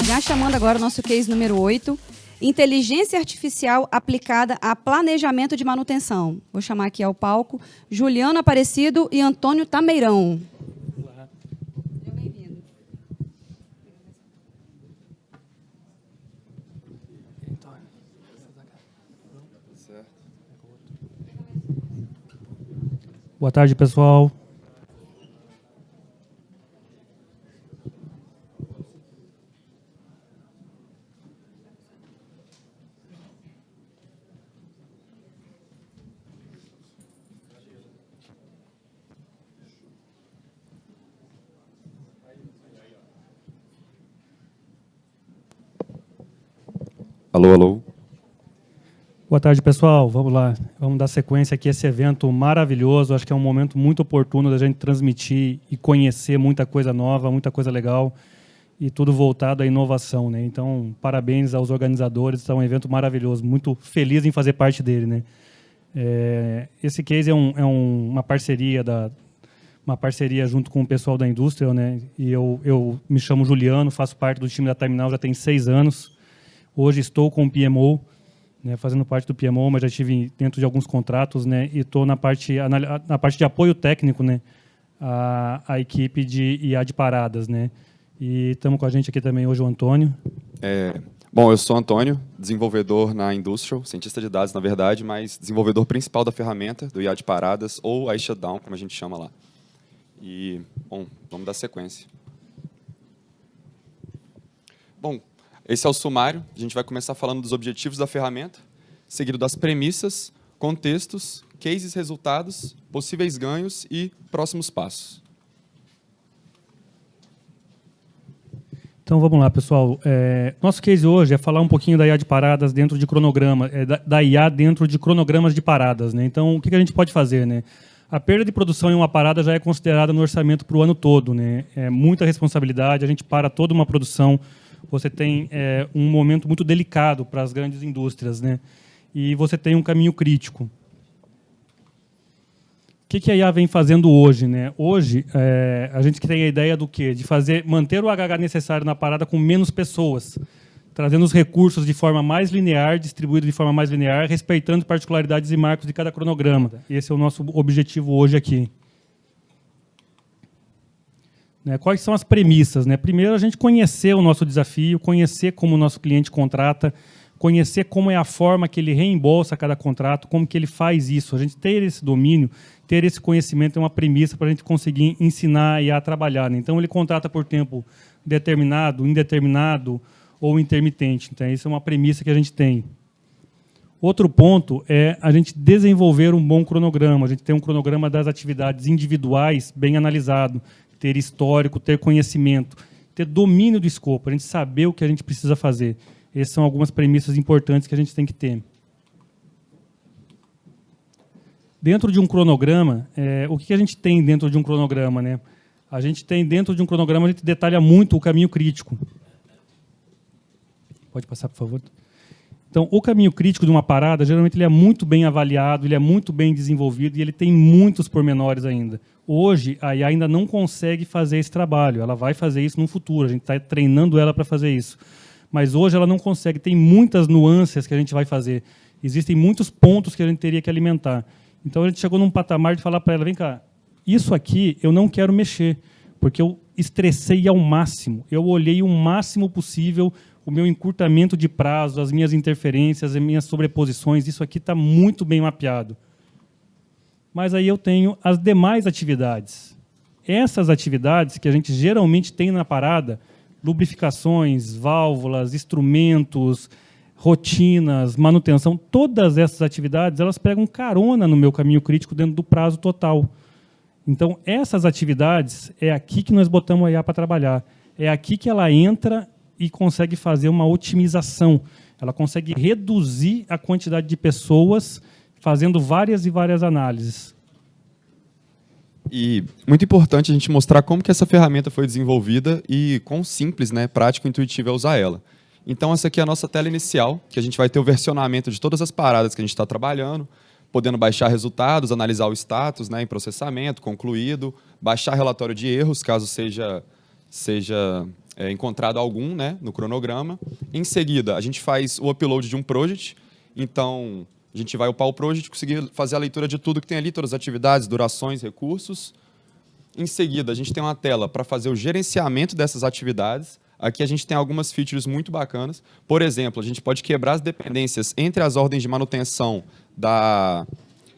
Já chamando agora o nosso case número 8, inteligência artificial aplicada a planejamento de manutenção. Vou chamar aqui ao palco Juliano Aparecido e Antônio Tameirão. Seja bem-vindo. Boa tarde, pessoal. Alô, alô. Boa tarde, pessoal. Vamos lá. Vamos dar sequência aqui a esse evento maravilhoso. Acho que é um momento muito oportuno da gente transmitir e conhecer muita coisa nova, muita coisa legal e tudo voltado à inovação, né? Então, parabéns aos organizadores. É um evento maravilhoso. Muito feliz em fazer parte dele, né? Esse case é uma parceria junto com o pessoal da indústria, né? E eu me chamo Juliano, faço parte do time da Terminal já tem 6 anos. Hoje estou com o PMO, né, fazendo parte do PMO, mas já estive dentro de alguns contratos, né, e estou na parte de apoio técnico, né, à equipe de IA de paradas. Né, e estamos com a gente aqui também hoje o Antônio. Bom, eu sou o Antônio, desenvolvedor na Industrial, cientista de dados, na verdade, mas desenvolvedor principal da ferramenta, do IA de paradas, ou iShutdown, como a gente chama lá. E, bom, vamos dar sequência. Bom, esse é o sumário. A gente vai começar falando dos objetivos da ferramenta, seguido das premissas, contextos, cases, resultados, possíveis ganhos e próximos passos. Então, vamos lá, pessoal. Nosso case hoje é falar um pouquinho da IA de paradas dentro de cronograma, da IA dentro de cronogramas de paradas. Né? Então, o que a gente pode fazer? Né? A perda de produção em uma parada já é considerada no orçamento para o ano todo. Né? É muita responsabilidade, a gente para toda uma produção. Você tem um momento muito delicado para as grandes indústrias, né? E você tem um caminho crítico. O que a IA vem fazendo hoje? Né? Hoje, a gente tem a ideia do quê? De manter o HH necessário na parada com menos pessoas, trazendo os recursos de forma mais linear, distribuído de forma mais linear, respeitando particularidades e marcos de cada cronograma. Esse é o nosso objetivo hoje aqui. Quais são as premissas? Né? Primeiro, a gente conhecer o nosso desafio, conhecer como o nosso cliente contrata, conhecer como é a forma que ele reembolsa cada contrato, como que ele faz isso. A gente ter esse domínio, ter esse conhecimento é uma premissa para a gente conseguir ensinar e a trabalhar. Né? Então, ele contrata por tempo determinado, indeterminado ou intermitente. Então, isso é uma premissa que a gente tem. Outro ponto é a gente desenvolver um bom cronograma. A gente tem um cronograma das atividades individuais bem analisado, ter histórico, ter conhecimento, ter domínio do escopo, a gente saber o que a gente precisa fazer. Essas são algumas premissas importantes que a gente tem que ter. Dentro de um cronograma, o que a gente tem dentro de um cronograma? Né? A gente tem dentro de um cronograma, a gente detalha muito o caminho crítico. Pode passar, por favor? Então, o caminho crítico de uma parada, geralmente, ele é muito bem avaliado, ele é muito bem desenvolvido e ele tem muitos pormenores ainda. Hoje, a IA ainda não consegue fazer esse trabalho. Ela vai fazer isso no futuro. A gente está treinando ela para fazer isso. Mas hoje ela não consegue. Tem muitas nuances que a gente vai fazer. Existem muitos pontos que a gente teria que alimentar. Então, a gente chegou num patamar de falar para ela, vem cá, isso aqui eu não quero mexer, porque eu estressei ao máximo. Eu olhei o máximo possível o meu encurtamento de prazo, as minhas interferências, as minhas sobreposições, isso aqui está muito bem mapeado. Mas aí eu tenho as demais atividades. Essas atividades que a gente geralmente tem na parada, lubrificações, válvulas, instrumentos, rotinas, manutenção, todas essas atividades, elas pegam carona no meu caminho crítico dentro do prazo total. Então, essas atividades, é aqui que nós botamos a IA para trabalhar. É aqui que ela entra e consegue fazer uma otimização. Ela consegue reduzir a quantidade de pessoas fazendo várias e várias análises. E muito importante a gente mostrar como que essa ferramenta foi desenvolvida e quão simples, né, prático e intuitivo é usar ela. Então, essa aqui é a nossa tela inicial, que a gente vai ter o versionamento de todas as paradas que a gente está trabalhando, podendo baixar resultados, analisar o status, né, em processamento, concluído, baixar relatório de erros, caso seja encontrado algum, né, no cronograma. Em seguida, a gente faz o upload de um project. Então, a gente vai upar o project, conseguir fazer a leitura de tudo que tem ali, todas as atividades, durações, recursos. Em seguida, a gente tem uma tela para fazer o gerenciamento dessas atividades. Aqui a gente tem algumas features muito bacanas. Por exemplo, a gente pode quebrar as dependências entre as ordens de manutenção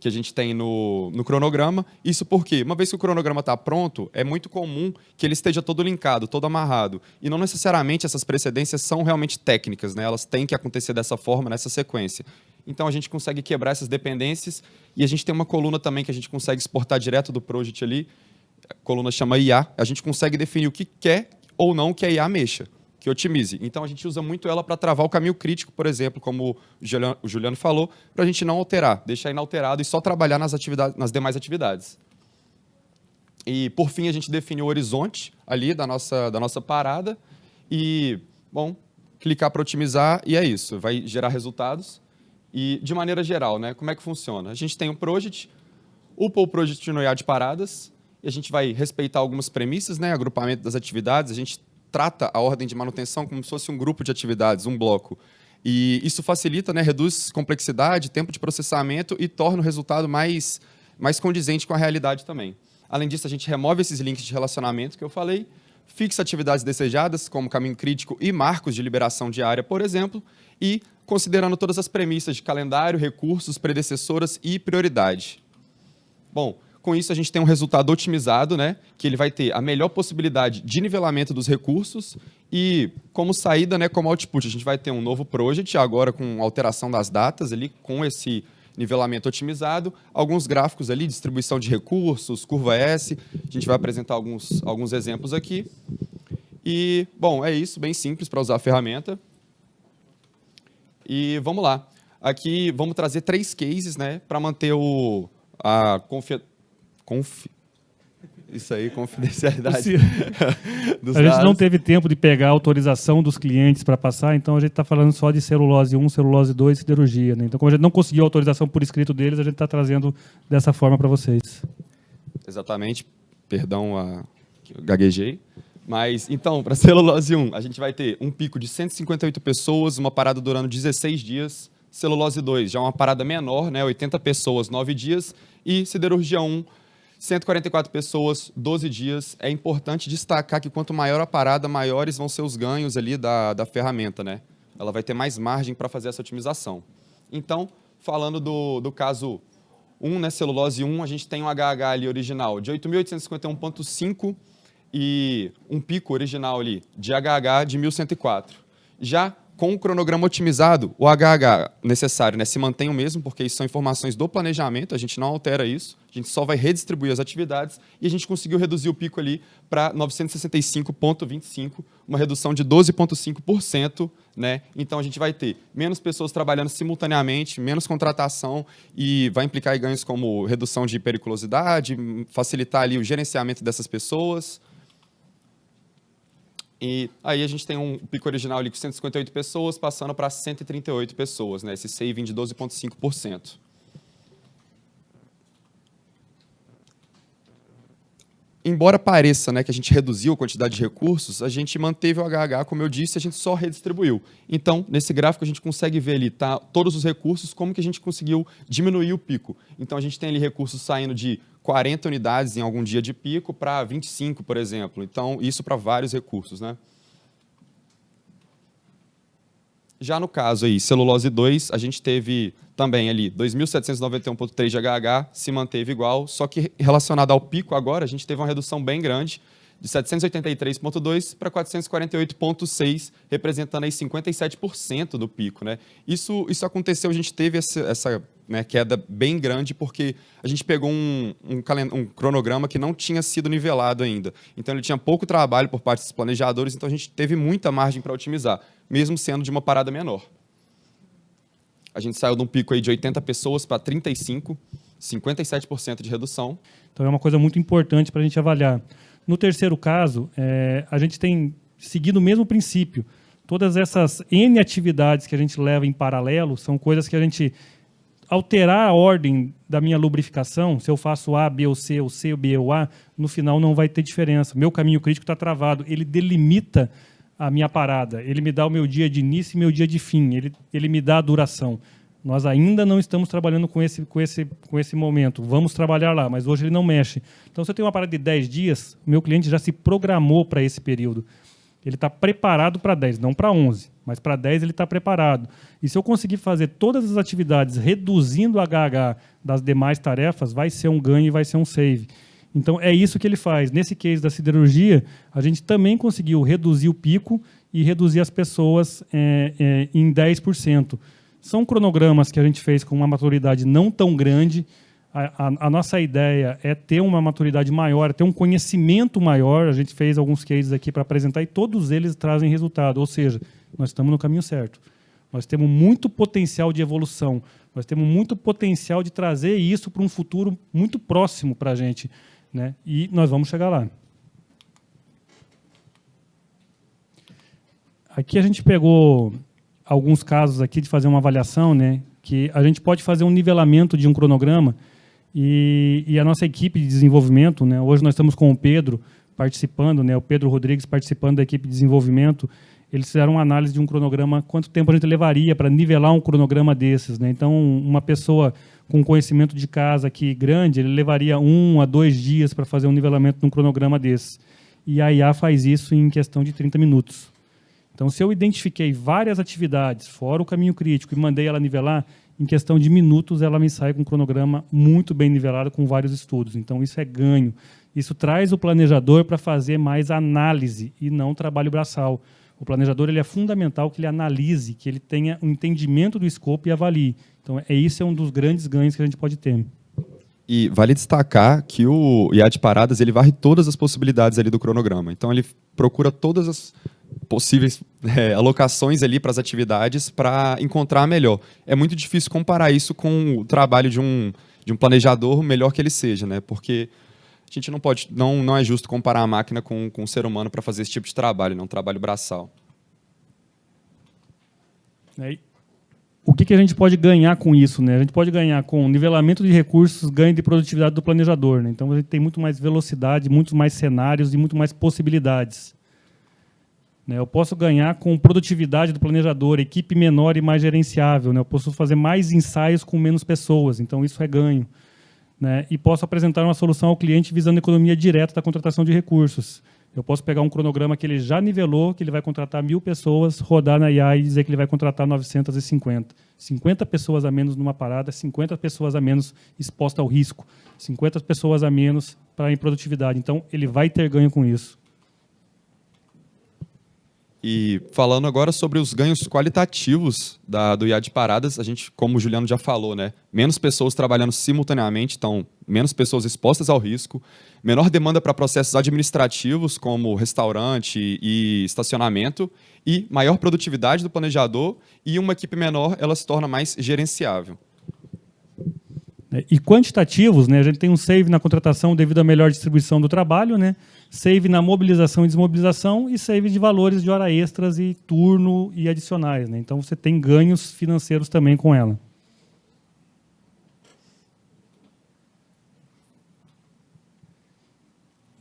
que a gente tem no cronograma. Isso porque, uma vez que o cronograma está pronto, é muito comum que ele esteja todo linkado, todo amarrado. E não necessariamente essas precedências são realmente técnicas, né? Elas têm que acontecer dessa forma, nessa sequência. Então, a gente consegue quebrar essas dependências e a gente tem uma coluna também que a gente consegue exportar direto do project ali. A coluna chama IA. A gente consegue definir o que quer ou não que a IA mexa, que otimize. Então, a gente usa muito ela para travar o caminho crítico, por exemplo, como o Juliano falou, para a gente não alterar, deixar inalterado e só trabalhar nas demais atividades. E, por fim, a gente define o horizonte ali da nossa parada e, bom, clicar para otimizar e é isso, vai gerar resultados. E, de maneira geral, né, como é que funciona? A gente tem um project, upa o project no IA de paradas, e a gente vai respeitar algumas premissas, né, agrupamento das atividades, a gente trata a ordem de manutenção como se fosse um grupo de atividades, um bloco. E isso facilita, né, reduz complexidade, tempo de processamento e torna o resultado mais condizente com a realidade também. Além disso, a gente remove esses links de relacionamento que eu falei, fixa atividades desejadas, como caminho crítico e marcos de liberação diária, por exemplo, e considerando todas as premissas de calendário, recursos, predecessoras e prioridade. Bom, com isso, a gente tem um resultado otimizado, né, que ele vai ter a melhor possibilidade de nivelamento dos recursos e, como saída, né, como output, a gente vai ter um novo project, agora com alteração das datas, ali, com esse nivelamento otimizado, alguns gráficos ali, distribuição de recursos, curva S, a gente vai apresentar alguns exemplos aqui. E, bom, é isso, bem simples para usar a ferramenta. E vamos lá. Aqui, vamos trazer 3 cases, né, para manter confidencialidade dos a gente dados. não teve tempo de pegar a autorização dos clientes para passar, então a gente está falando só de celulose 1, celulose 2 e siderurgia. Né? Então, como a gente não conseguiu a autorização por escrito deles, a gente está trazendo dessa forma para vocês. Exatamente. Perdão, gaguejei. Mas, então, para celulose 1, a gente vai ter um pico de 158 pessoas, uma parada durando 16 dias. Celulose 2, já uma parada menor, né, 80 pessoas, 9 dias. E siderurgia 1, 144 pessoas, 12 dias. É importante destacar que quanto maior a parada, maiores vão ser os ganhos ali da ferramenta, né? Ela vai ter mais margem para fazer essa otimização. Então, falando do caso 1, né, celulose 1, a gente tem um HH ali original de 8.851,5 e um pico original ali de HH de 1.104. Já com o cronograma otimizado, o HH necessário, né, se mantém o mesmo, porque isso são informações do planejamento, a gente não altera isso, a gente só vai redistribuir as atividades e a gente conseguiu reduzir o pico ali para 965,25, uma redução de 12,5%, né? Então a gente vai ter menos pessoas trabalhando simultaneamente, menos contratação e vai implicar em ganhos como redução de periculosidade, facilitar ali o gerenciamento dessas pessoas. E aí a gente tem um pico original ali com 158 pessoas, passando para 138 pessoas, né? Esse saving de 12,5%. Embora pareça, né, que a gente reduziu a quantidade de recursos, a gente manteve o HH, como eu disse, a gente só redistribuiu. Então, nesse gráfico, a gente consegue ver ali todos os recursos, como que a gente conseguiu diminuir o pico. Então, a gente tem ali recursos saindo de 40 unidades em algum dia de pico para 25, por exemplo. Então, isso para vários recursos, né? Já no caso aí, celulose 2, a gente teve também ali 2.791,3 de HH, se manteve igual, só que relacionado ao pico agora, a gente teve uma redução bem grande, de 783,2 para 448,6, representando aí 57% do pico, né? Isso aconteceu, a gente teve essa né, queda bem grande porque a gente pegou um cronograma que não tinha sido nivelado ainda. Então, ele tinha pouco trabalho por parte dos planejadores, então a gente teve muita margem para otimizar, mesmo sendo de uma parada menor. A gente saiu de um pico aí de 80 pessoas para 35, 57% de redução. Então, é uma coisa muito importante para a gente avaliar. No terceiro caso, a gente tem seguido o mesmo princípio. Todas essas N atividades que a gente leva em paralelo são coisas que a gente alterar a ordem da minha lubrificação, se eu faço A, B ou C ou B ou A, no final não vai ter diferença. Meu caminho crítico está travado. Ele delimita a minha parada. Ele me dá o meu dia de início e meu dia de fim. Ele me dá a duração. Nós ainda não estamos trabalhando com esse momento. Vamos trabalhar lá, mas hoje ele não mexe. Então, se eu tenho uma parada de 10 dias, meu cliente já se programou para esse período. Ele está preparado para 10, não para 11, mas para 10 ele está preparado. E se eu conseguir fazer todas as atividades reduzindo o HH das demais tarefas, vai ser um ganho e vai ser um save. Então, é isso que ele faz. Nesse case da siderurgia, a gente também conseguiu reduzir o pico e reduzir as pessoas em 10%. São cronogramas que a gente fez com uma maturidade não tão grande. A nossa ideia é ter uma maturidade maior, ter um conhecimento maior. A gente fez alguns cases aqui para apresentar e todos eles trazem resultado. Ou seja, nós estamos no caminho certo. Nós temos muito potencial de evolução. Nós temos muito potencial de trazer isso para um futuro muito próximo para a gente, né? E nós vamos chegar lá. Aqui a gente pegou alguns casos aqui de fazer uma avaliação, né, que a gente pode fazer um nivelamento de um cronograma e a nossa equipe de desenvolvimento, né, hoje nós estamos com o Pedro participando, né, o Pedro Rodrigues participando da equipe de desenvolvimento, eles fizeram uma análise de um cronograma, quanto tempo a gente levaria para nivelar um cronograma desses, né? Então, uma pessoa com conhecimento de casa aqui grande, ele levaria 1 a 2 dias para fazer um nivelamento de um cronograma desses. E a IA faz isso em questão de 30 minutos. Então, se eu identifiquei várias atividades, fora o caminho crítico, e mandei ela nivelar, em questão de minutos ela me sai com um cronograma muito bem nivelado, com vários estudos. Então, isso é ganho. Isso traz o planejador para fazer mais análise e não trabalho braçal. O planejador ele é fundamental que ele analise, que ele tenha um entendimento do escopo e avalie. Então, esse é um dos grandes ganhos que a gente pode ter. E vale destacar que o IA de paradas ele varre todas as possibilidades ali do cronograma. Então, ele procura todas as possíveis alocações ali para as atividades para encontrar a melhor. É muito difícil comparar isso com o trabalho de um planejador, melhor que ele seja, né? Porque a gente não pode, não é justo comparar a máquina com o ser humano para fazer esse tipo de trabalho, não um trabalho braçal. O que a gente pode ganhar com isso, né? A gente pode ganhar com nivelamento de recursos, ganho de produtividade do planejador, né? Então a gente tem muito mais velocidade, muito mais cenários e muito mais possibilidades. Eu posso ganhar com produtividade do planejador, equipe menor e mais gerenciável, né? Eu posso fazer mais ensaios com menos pessoas, então isso é ganho, né? E posso apresentar uma solução ao cliente visando a economia direta da contratação de recursos. Eu posso pegar um cronograma que ele já nivelou, que ele vai contratar 1.000 pessoas, rodar na IA e dizer que ele vai contratar 950. 50 pessoas a menos numa parada, 50 pessoas a menos exposta ao risco, 50 pessoas a menos para a improdutividade. Então, ele vai ter ganho com isso. E falando agora sobre os ganhos qualitativos do IA de paradas, a gente, como o Juliano já falou, né, menos pessoas trabalhando simultaneamente, então menos pessoas expostas ao risco, menor demanda para processos administrativos, como restaurante e estacionamento, e maior produtividade do planejador, e uma equipe menor ela se torna mais gerenciável. E quantitativos, né, a gente tem um save na contratação devido à melhor distribuição do trabalho, né, save na mobilização e desmobilização e save de valores de hora extras e turno e adicionais, né? Então, você tem ganhos financeiros também com ela.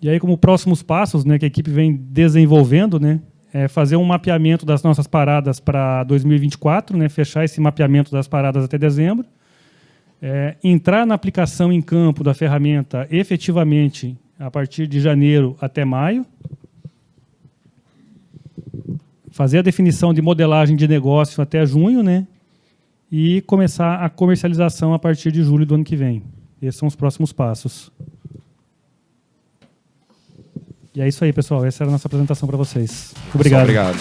E aí, como próximos passos, né, que a equipe vem desenvolvendo, né, é fazer um mapeamento das nossas paradas para 2024, né, fechar esse mapeamento das paradas até dezembro, entrar na aplicação em campo da ferramenta efetivamente a partir de janeiro até maio, fazer a definição de modelagem de negócio até junho, né, e começar a comercialização a partir de julho do ano que vem. Esses são os próximos passos. E é isso aí, pessoal. Essa era a nossa apresentação para vocês. Muito obrigado. Obrigado.